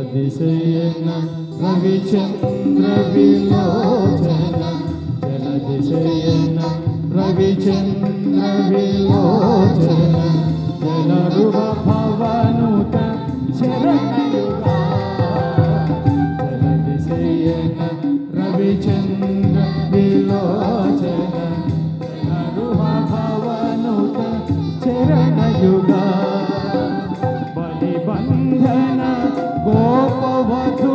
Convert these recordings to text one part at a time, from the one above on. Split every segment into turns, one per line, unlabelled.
జలదిశయన రవిచంద్ర విలోచన జలదిశయన రవిచంద్ర విలోచన జలరువ భవనుత శరణయుగా జలదిశయన రవిచంద్ర విలోచన జలరువ భవనుత శరణయుగా బలిబంధన గోపవధు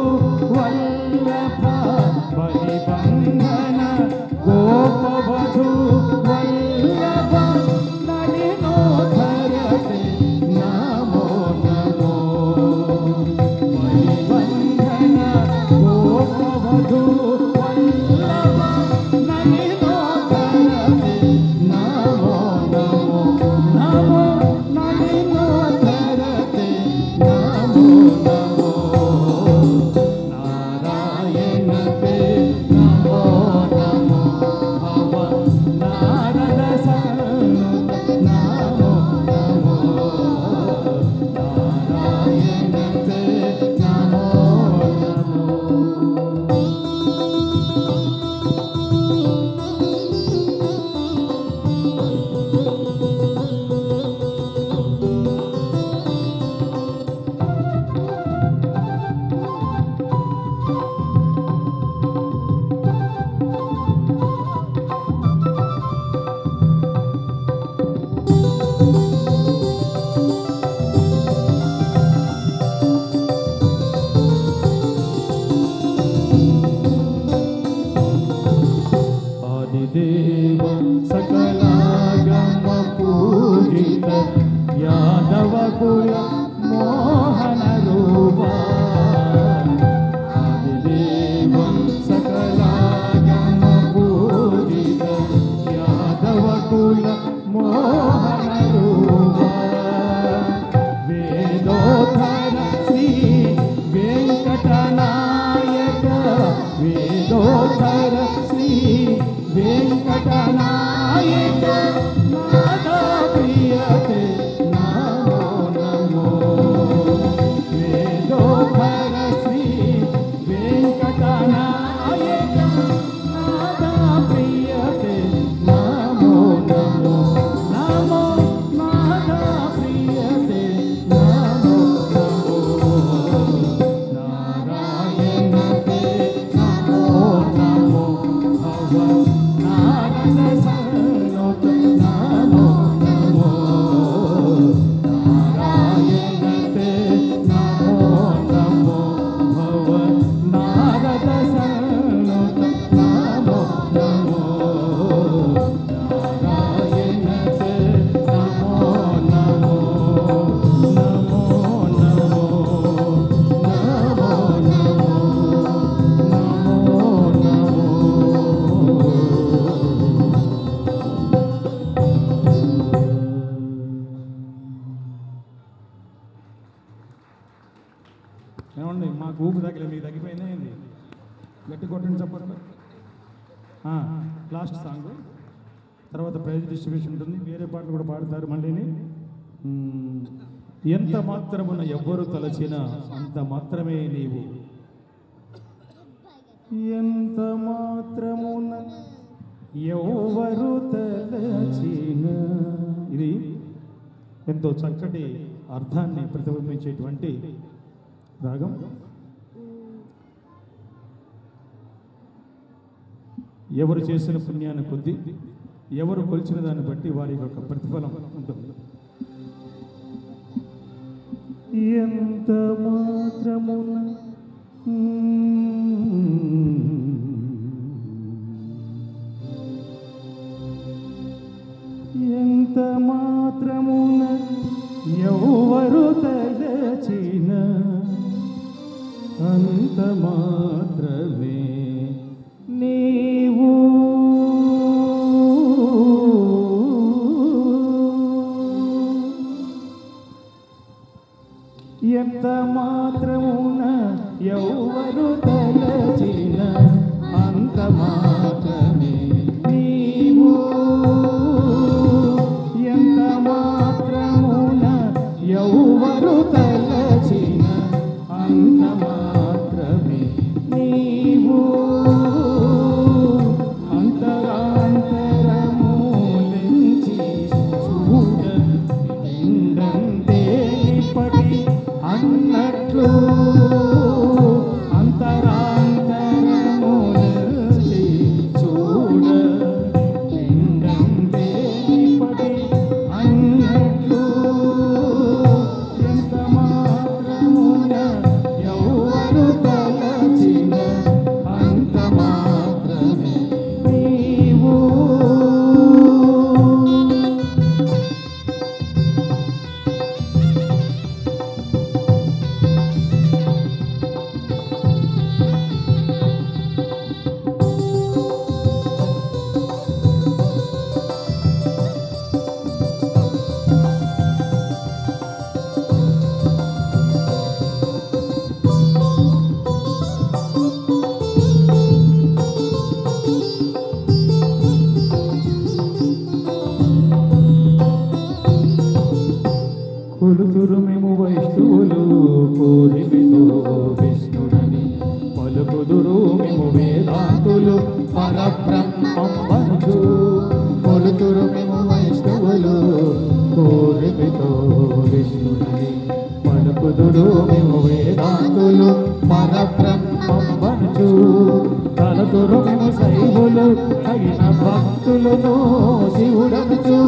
వల్లభ బలిబంధన గోపవధు వల్లభ నలినో ధరతే నమో నమో బలిబంధన గోపవధు వల్లభ నలినో ధరతే నమో నమో నమో నలినో ధరతే నమో నమో నారాయణతే నమో నమో భవ నారద సన్నుత నమో నమో నారాయణతే నమో నమో ఆదిదేవ సకలాగమ పూజిత యాదవ కుల మోహన రూపా ఆదిదేవ సకలాగమ పూజిత యాదవ కుల మోహన రూపా వేదోధర శ్రీ వెంకటనాయక వేదోధర శ్రీ వెంకటనాయక నాదా ప్రియతే నమో నమో వేదోధర శ్రీ వెంకటనాయక నాదా ప్రియతే నమో నమో నమో నాదా ప్రియతే నమో నమో నారాయణతే నమో నమో భవ నారద సన్నుత నమో నమో నారాయణతే నమో నమో భవ నారద సన్నుత నమో నమో నారాయణతే నమో నమో నమో నమో నమో నమో ఏమండి మాకు ఊపు తగ్గలేదు, మీకు తగ్గిపోయిందా ఏంది? గట్టి కొట్టండి చెప్పండి. లాస్ట్ సాంగ్ తర్వాత ప్రైజ్ డిస్ట్రిబ్యూషన్ ఉంటుంది, వేరే పాటలు కూడా పాడతారు మళ్ళీని. ఎంత మాత్రమున ఎవ్వరు తలచినా అంత మాత్రమే నీవు, ఎంత మాత్రమున ఎవరు తలచిన. ఇది ఎంతో చక్కటి అర్థాన్ని ప్రతిబింబించేటువంటి రాగం. ఎవరు చేసిన పుణ్యాన్ని కొద్దీ, ఎవరు కొలిచిన దాన్ని బట్టి వారి యొక్క ప్రతిఫలం ఉంటుంది. ఎంత మాత్రమున ఎంత మాత్రమున ఎవరు తలచిన అంత మాత్రమే నీవు. ఎంత మాత్రమున ఎవరు తలచిన అంత మాత్రమే నీవు. ఎంత మాత్రమున ఎవరు తలచిన అంత మాత్రమే నీవు అంతరాంతరములించి చూడ నిండంతే నిప్పటి అన్నట్లు అంతరాంతరములించి చూడ నిండంతే నిప్పటి అన్నట్లు ఎంత మాత్రమున ఎవరు తలచిన అంత మాత్రమే నీవు కొలుతురు మేము వైష్ణవులు కోరిమితో విష్ణుడని పలుకుదురు మేము వేదాంతులు పరబ్రహ్మమనుచు కొలుతురు మేము వైష్ణవులు కోరిమితో విష్ణుడని పలుకుదురు మేము వేదాంతులు పరబ్రహ్మమనుచు తలతురు మేము శైవులు తగిన భక్తులను శివుడనుచు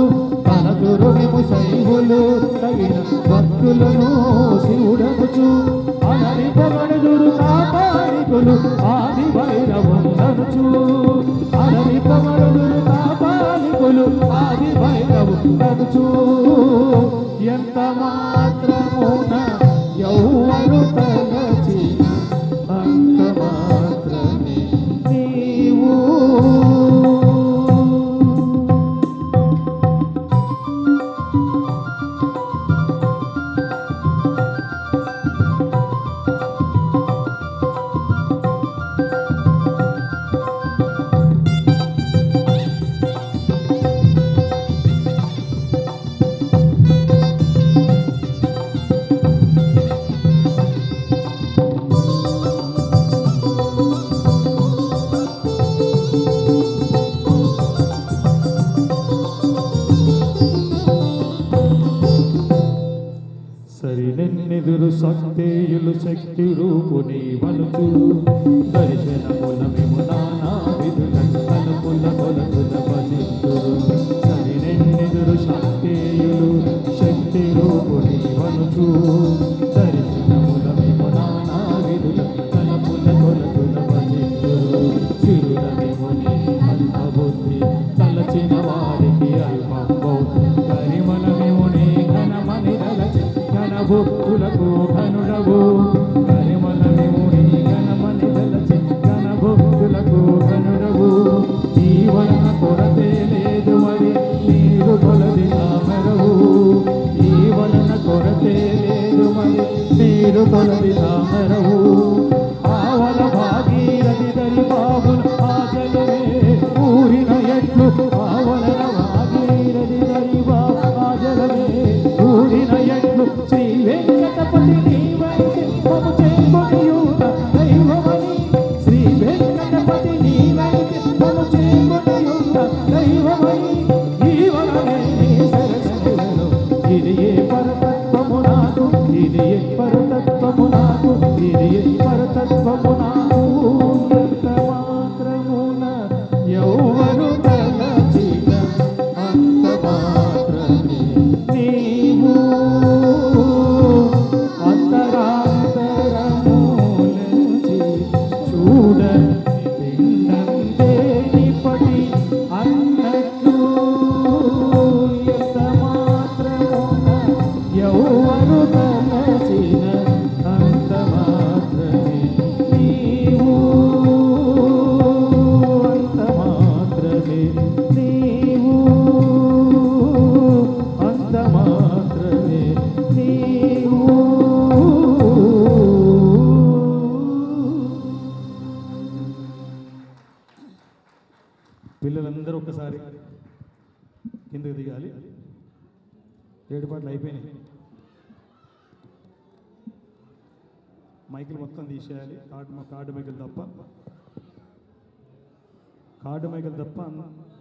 తలతురు మేము శైవులు తగిన భక్తులను శివుడనుచు అనరిపబడుదురు కాపాలికులు ఆది భైరవుందనుచు అనరిపబడుదురు కాపాలికులు ఆది భైరవుందనుచు ఎంత మాత్రమున ఎవరు తలచిన అంత మాత్రమే నీవు సరినెన్నెదురు శక్తియులు శక్తి రూపుని వలుచు దర్శనముల మేము నానా విధులను తలుపుల కొలతుల భజింతురు సరినెన్నెదురు శక్తియులు శక్తి రూపుని వలుచు దర్శనముల మేము నానా విధుల తలుపుల కొలతుల భజింతురు చిరుల మేము నీ అల్ప బుద్ధి తలచిన వారికి అల్పంబౌ కరిమల మేము నీ ఘనమని తలచి భక్తులకు ఘనుడవు కరిమల మేముని ఘనమని తలచి ఘన భక్తులకు ఘనుడవు ఈ వలన కొరతే లేదు మరి నీరు కొలది తామరవు ఈ వలన కొరతే లేదు మరి నీరు కొలది తామరవు ఆవల భాగీరథి దరి బాబుల ఆజలమే ఊరిన ఎట్లు ఆవలన భాగీరథి దరి బాబు ఆజలమే ఊరిన ఎట్లు శ్రీ వెంకటపతి నీవైతే మము చేకొనియున్న దైవమని శ్రీ వెంకటపతి నీవైతే మము చేకొనియున్న దైవమని ఈ వలనే సరసనలో ఇది ఏ పరతత్వము నాకు ఇది ఏ పరతత్వము నాకు ఇది ఏ పరతత్వము నాకు ఎంత మాత్రమున ఎవరు తలచిన అంత మాత్రమే నీవు అంతరాంతరములించి చూడ నిండంతే నిప్పటి అన్నట్లు ఎంత మాత్రమున ఎవరు తలచిన అంత మాత్రమే నీవు అంత మాత్రమే నీవు అంత మాత్రమే నీవు పిల్లలందరూ ఒక్కసారి కిందకి దిగాలి. 7 పాటలు అయిపోయినాయి. మైకులు మొత్తం తీసేయాలి. కార్డు మైకులు తప్ప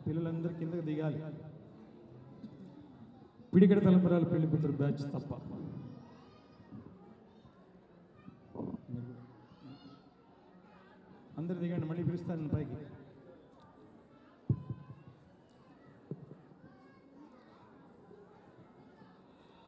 పిల్లలందరూ కిందకి దిగాలి. పిడికడ తలంబరాలు పెళ్లి కూతురు బ్యాచ్ తప్ప. అందరు దిగండి, మళ్ళీ పిలుస్తాను పైకి.